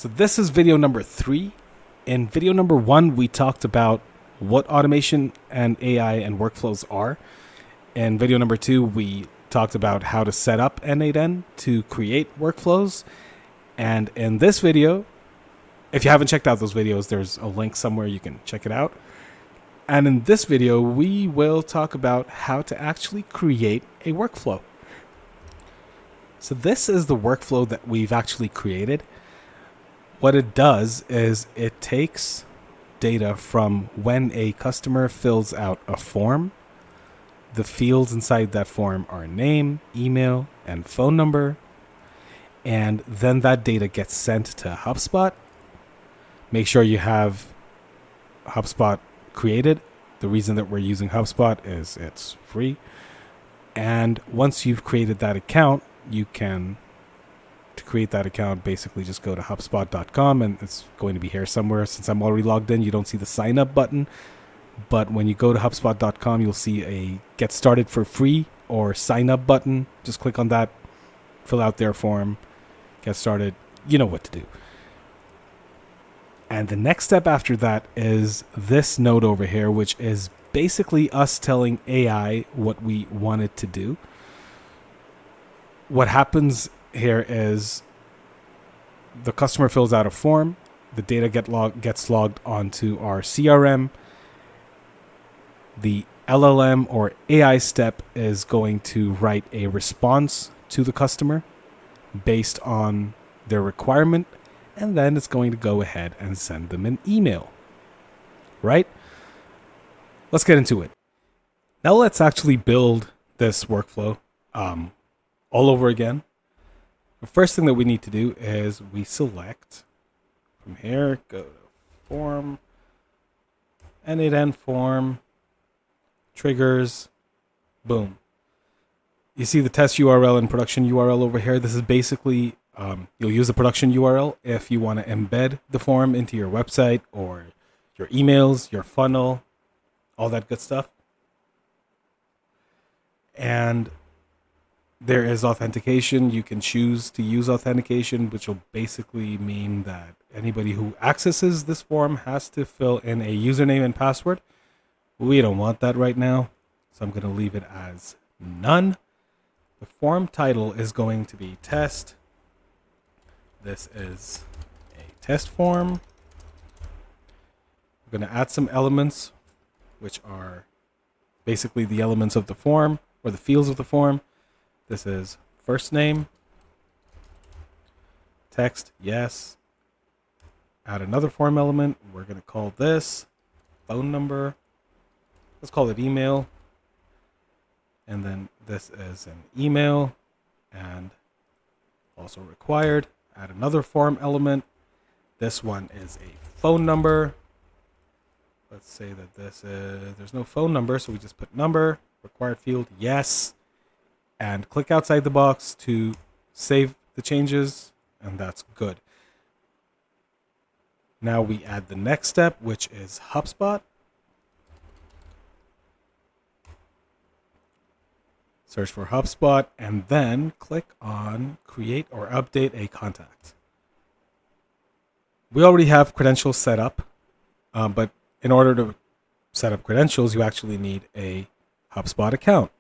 So this is video number 3. In video number 1, we talked about what automation and AI and workflows are. In video number 2, we talked about how to set up n8n to create workflows. And in this video, if you haven't checked out those videos, there's a link somewhere you can check it out. And in this video, we will talk about how to actually create a workflow. So this is the workflow that we've actually created. What it does is it takes data from when a customer fills out a form. The fields inside that form are name, email, and phone number. And then that data gets sent to HubSpot. Make sure you have HubSpot created. The reason that we're using HubSpot is it's free. And once you've created that account, you can, to create that account, basically just go to HubSpot.com, and it's going to be here somewhere. Since I'm already logged in, you don't see the sign up button. But when you go to HubSpot.com, you'll see a get started for free or sign up button. Just click on that, fill out their form, get started. You know what to do. And the next step after that is this node over here, which is basically us telling AI what we want it to do. What happens here is the customer fills out a form, the data gets logged onto our CRM. The LLM or AI step is going to write a response to the customer based on their requirement, and then it's going to go ahead and send them an email. Right? Let's get into it. Now let's actually build this workflow all over again. The first thing that we need to do is we select from here, go to form, n8n form, triggers, boom. You see the test URL and production URL over here. This is basically, you'll use the production URL if you want to embed the form into your website or your emails, your funnel, all that good stuff. And there is authentication. You can choose to use authentication, which will basically mean that anybody who accesses this form has to fill in a username and password. We don't want that right now, so I'm going to leave it as none. The form title is going to be test. This is a test form. We're going to add some elements, which are basically the elements of the form or the fields of the form. This is first name, text, yes. Add another form element. We're going to call this phone number. Let's call it email. And then this is an email and also required. Add another form element. This one is a phone number. Let's say that this is, there's no phone number, so we just put number, required field, yes. And click outside the box to save the changes, and that's good. Now we add the next step, which is HubSpot. Search for HubSpot, and then click on create or update a contact. We already have credentials set up, but in order to set up credentials, you actually need a HubSpot account.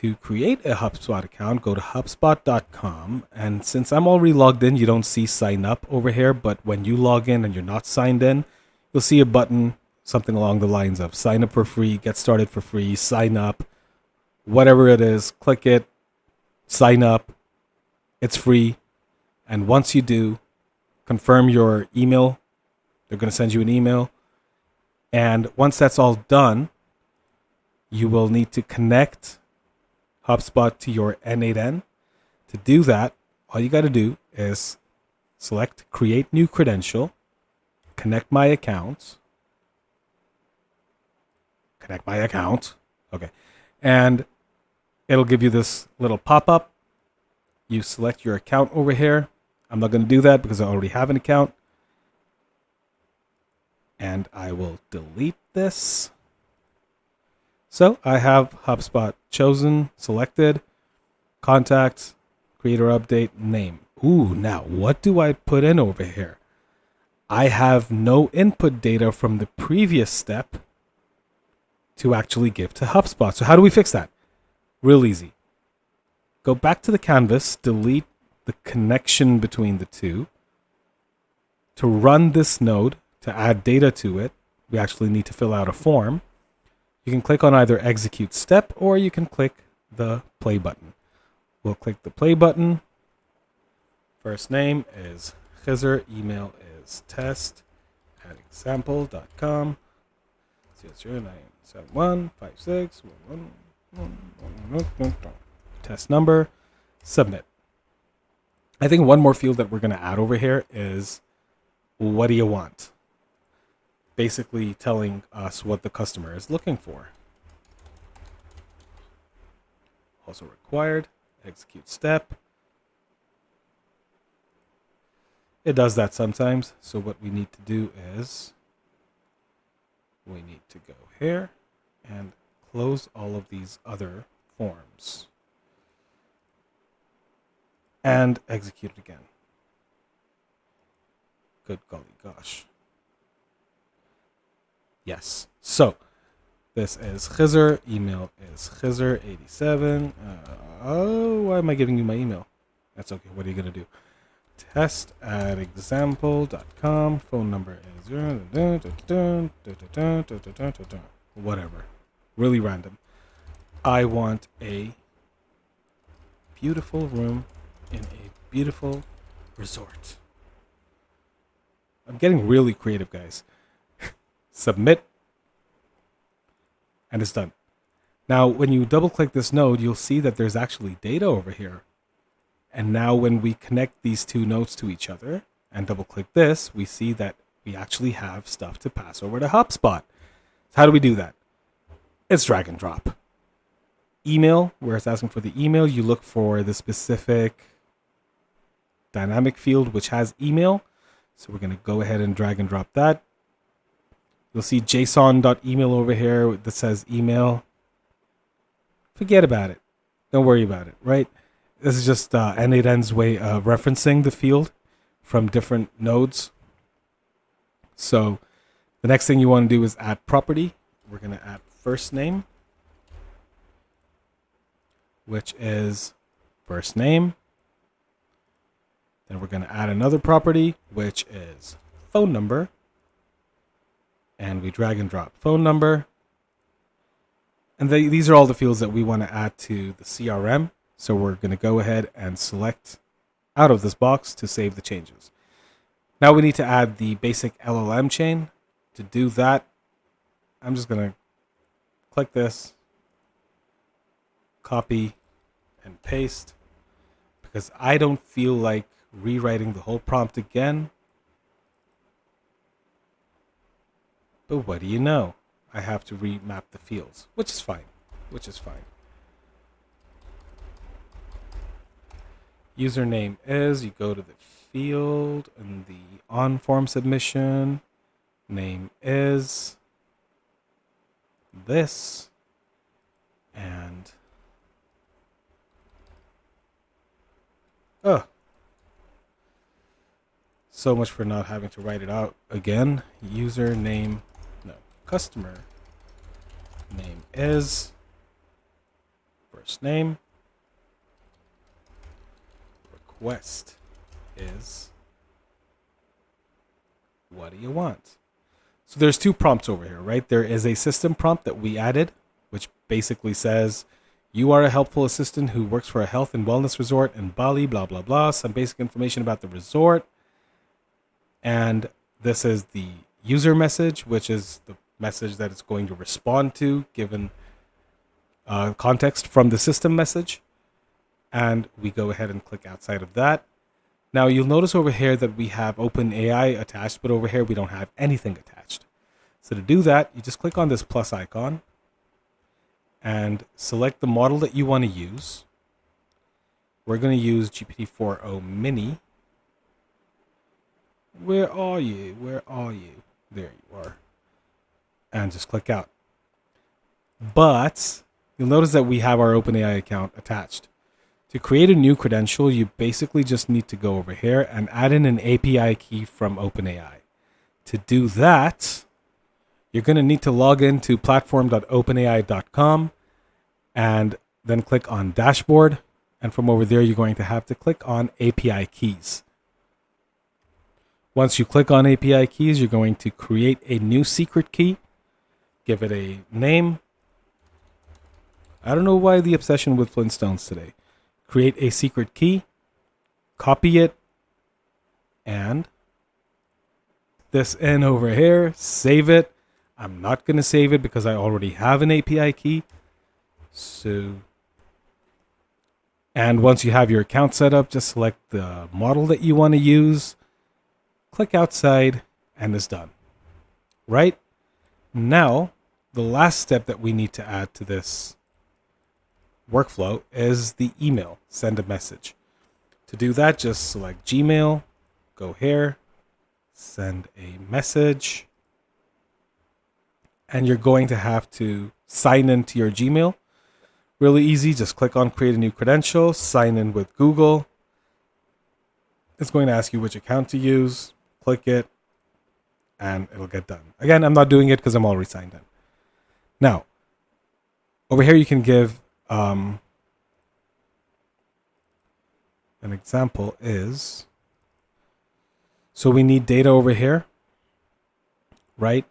To create a HubSpot account, go to HubSpot.com, and since I'm already logged in, you don't see sign up over here, but when you log in and you're not signed in, you'll see a button, something along the lines of sign up for free, get started for free, sign up, whatever it is, click it, sign up, it's free, and once you do, confirm your email. They're going to send you an email, and once that's all done, you will need to connect HubSpot to your n8n. To do that, all you got to do is select create new credential, connect my account, okay, and it'll give you this little pop-up. You select your account over here. I'm not going to do that because I already have an account, and I will delete this. So I have HubSpot chosen, selected, contact, creator update, name. Ooh, now what do I put in over here? I have no input data from the previous step to actually give to HubSpot. So how do we fix that? Real easy. Go back to the canvas, delete the connection between the two. To run this node, to add data to it, we actually need to fill out a form. You can click on either execute step or you can click the play button. We'll click the play button. First name is Khizr, email is test@example.com. 009715611. Test number, submit. I think one more field that we're going to add over here is what do you want? Basically telling us what the customer is looking for. Also required, execute step. It does that sometimes. So what we need to do is we need to go here and close all of these other forms and execute it again. Good golly gosh. Yes. So this is Khizr. Email is Khizr87. Why am I giving you my email? That's okay. What are you going to do? Test@example.com. Phone number is whatever. Really random. I want a beautiful room in a beautiful resort. I'm getting really creative, guys. Submit. And it's done. Now, when you double click this node, you'll see that there's actually data over here. And now when we connect these two nodes to each other and double click this, we see that we actually have stuff to pass over to HubSpot. So how do we do that? It's drag and drop. Email, where it's asking for the email, you look for the specific dynamic field which has email. So we're going to go ahead and drag and drop that. You'll see json.email over here that says email. Forget about it. Don't worry about it, right? This is just n8n's way of referencing the field from different nodes. So the next thing you want to do is add property. We're going to add first name, which is first name. Then we're going to add another property, which is phone number. And we drag and drop phone number. And these are all the fields that we want to add to the CRM. So we're going to go ahead and select out of this box to save the changes. Now we need to add the basic LLM chain. To do that, I'm just going to click this, copy and paste, because I don't feel like rewriting the whole prompt again. But what do you know? I have to remap the fields, which is fine. Username is, you go to the field and the on form submission. Name is this. And so much for not having to write it out again. Username, no, customer name is first name. Request is what do you want? So there's two prompts over here, right? There is a system prompt that we added, which basically says, you are a helpful assistant who works for a health and wellness resort in Bali, blah, blah, blah. Some basic information about the resort. And this is the user message, which is the message that it's going to respond to, given context from the system message. And we go ahead and click outside of that. Now you'll notice over here that we have OpenAI attached, but over here we don't have anything attached. So to do that, you just click on this plus icon and select the model that you want to use. We're going to use GPT-4o Mini. Where are you? Where are you? There you are. And just click out. But you'll notice that we have our OpenAI account attached. To create a new credential, you basically just need to go over here and add in an API key from OpenAI. To do that, you're going to need to log into platform.openai.com and then click on Dashboard. And from over there, you're going to have to click on API keys. Once you click on API keys, you're going to create a new secret key. Give it a name. I don't know why the obsession with Flintstones today. Create a secret key. Copy it. And this in over here. Save it. I'm not going to save it because I already have an API key. And once you have your account set up, just select the model that you want to use. Click outside and it's done. Right? Now, the last step that we need to add to this workflow is the email. Send a message. To do that, just select Gmail. Go here. Send a message. And you're going to have to sign into your Gmail. Really easy. Just click on create a new credential. Sign in with Google. It's going to ask you which account to use. Click it. And it'll get done. Again, I'm not doing it because I'm already signed in. Now, over here you can give an example is, so we need data over here, right?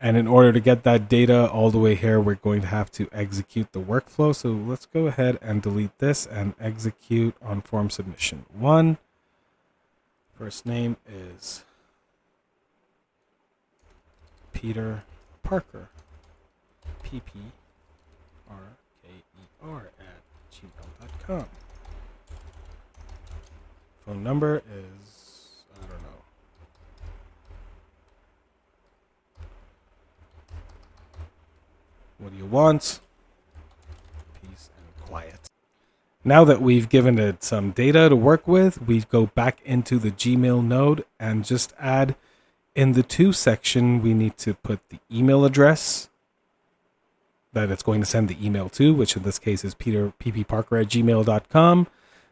And in order to get that data all the way here, we're going to have to execute the workflow. So let's go ahead and delete this and execute on form submission 1. First name is Peter Parker. PPRKER@gmail.com. Phone number is, I don't know. What do you want? Peace and quiet. Now that we've given it some data to work with, we go back into the Gmail node and just add in the to section, we need to put the email address that it's going to send the email to, which in this case is ppparker@gmail.com.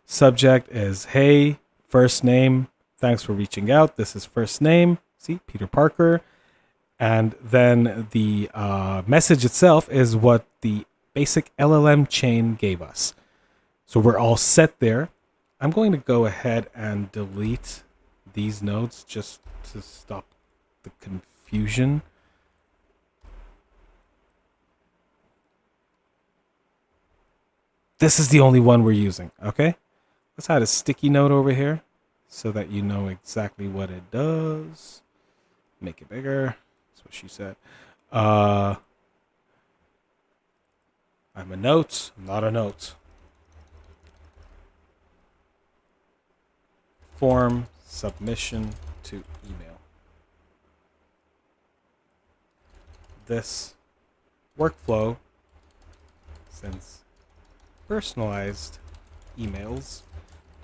Subject is, hey, first name, thanks for reaching out. This is first name, see, Peter Parker. And then the message itself is what the basic LLM chain gave us. So we're all set there. I'm going to go ahead and delete these nodes just to stop the confusion. This is the only one we're using, okay? Let's add a sticky note over here so that you know exactly what it does. Make it bigger. That's what she said. I'm a note, not a note. Form submission to email. This workflow sends personalized emails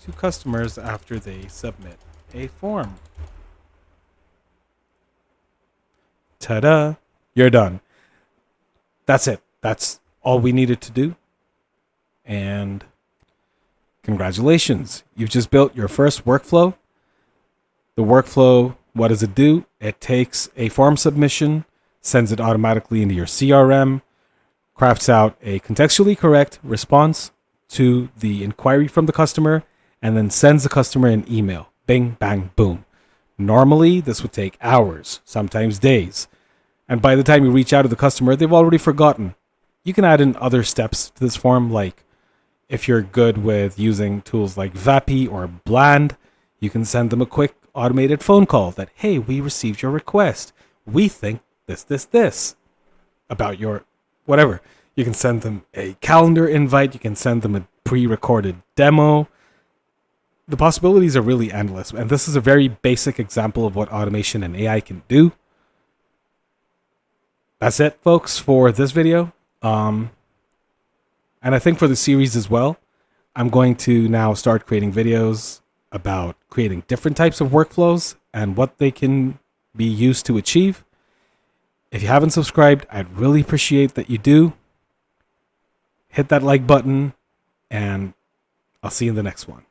to customers after they submit a form. Ta-da! You're done. That's it. That's all we needed to do. And congratulations. You've just built your first workflow. The workflow, what does it do? It takes a form submission, sends it automatically into your CRM, crafts out a contextually correct response to the inquiry from the customer, and then sends the customer an email. Bing, bang, boom. Normally, this would take hours, sometimes days. And by the time you reach out to the customer, they've already forgotten. You can add in other steps to this form, like if you're good with using tools like Vapi or Bland, you can send them a quick automated phone call that, hey, we received your request. We think this about your whatever. You can send them a calendar invite. You can send them a pre-recorded demo. The possibilities are really endless. And this is a very basic example of what automation and AI can do. That's it, folks, for this video. And I think for the series as well, I'm going to now start creating videos about creating different types of workflows and what they can be used to achieve. If you haven't subscribed, I'd really appreciate that you do. Hit that like button, and I'll see you in the next one.